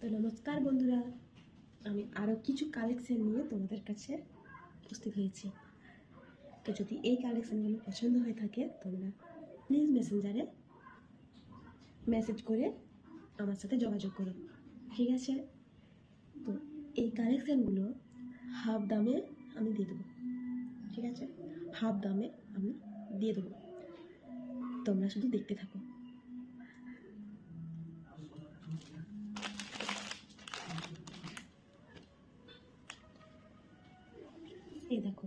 তো নমস্কার বন্ধুরা, আমি আরও কিছু কালেকশন নিয়ে তোমাদের কাছে উপস্থিত হয়েছি। তো যদি এই কালেকশনগুলো পছন্দ হয়ে থাকে তোমরা প্লিজ মেসেঞ্জারে মেসেজ করে আমার সাথে যোগাযোগ করো, ঠিক আছে? তো এই কালেকশানগুলো হাফ দামে আমি দিয়ে দেবো, ঠিক আছে? হাফ দামে আমি দিয়ে দেবো, তোমরা শুধু দেখতে থাকো। এই দেখো,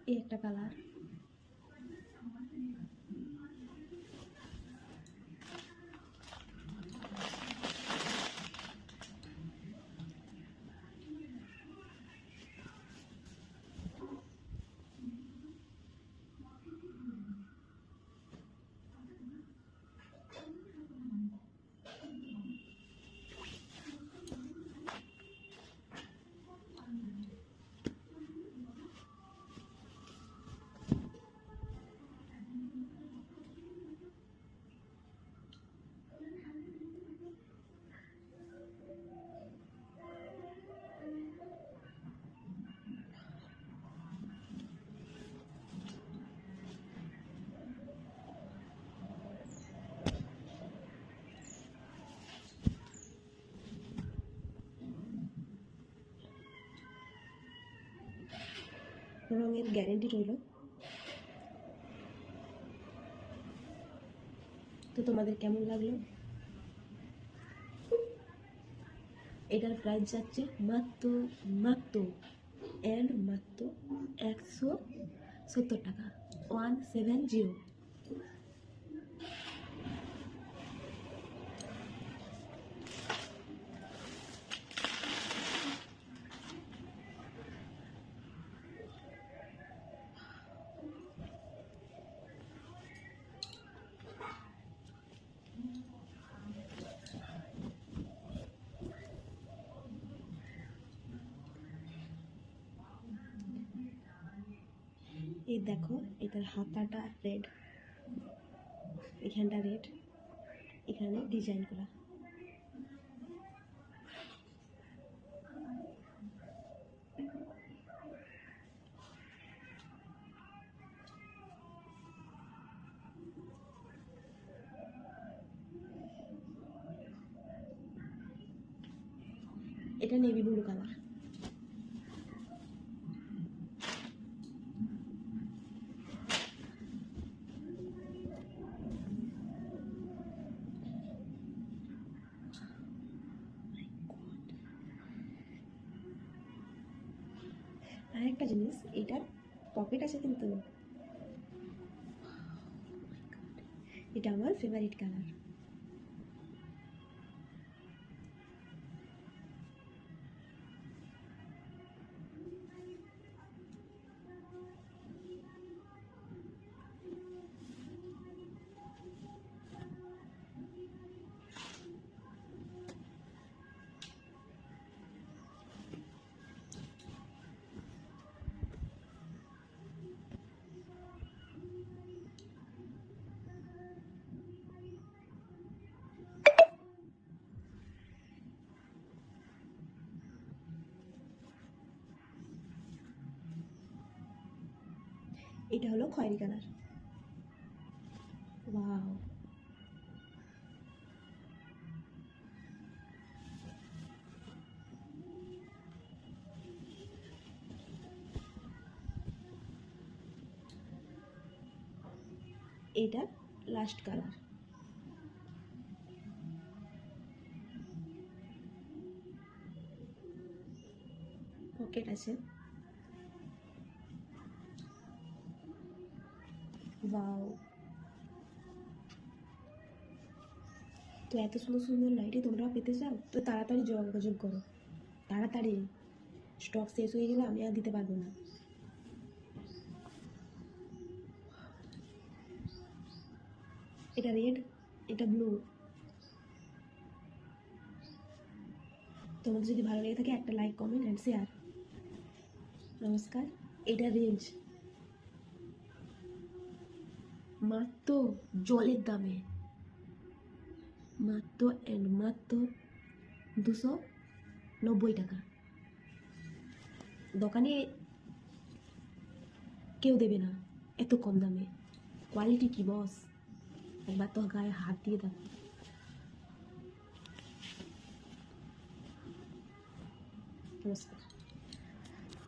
এই একটা কালার, রঙের গ্যারেন্টি রইল। তো তোমাদের কেমন লাগলো? এটার প্রাইস যাচ্ছে মাত্র মাত্র 170 টাকা, 170। এই দেখো, এটার হাতাটা রেড, এখানটা রেড, এখানে ডিজাইন করা। এটা নেভি ব্লু কালার। আরেকটা জিনিস, এটার পকেট আছে কিন্তু। এটা আমার ফেভারিট কালার। এটা হলো খয়েরি কালার। ওয়াও, এটা লাস্ট কালার। পকেট আছে। ওয়াও, তো এত সুন্দর সুন্দর নাইটি তোমরা পেতে চাও তো তাড়াতাড়ি যোগাযোগ করো, তাড়াতাড়ি। স্টক শেষ হয়ে গেলে আমি আর দিতে পারবো না। এটা রেড, এটা ব্লু। তোমাদের যদি ভালো লেগে থাকে একটা লাইক, কমেন্ট অ্যান্ড শেয়ার। নমস্কার। এটা রেঞ্জ মাত্র জলের দামে, মাত্র 290 টাকা। দোকানে কেউ দেবে না এত কম দামে। কোয়ালিটি কি বস, একবার তো গায়ে হাত দিয়ে দেখো। নমস্কার।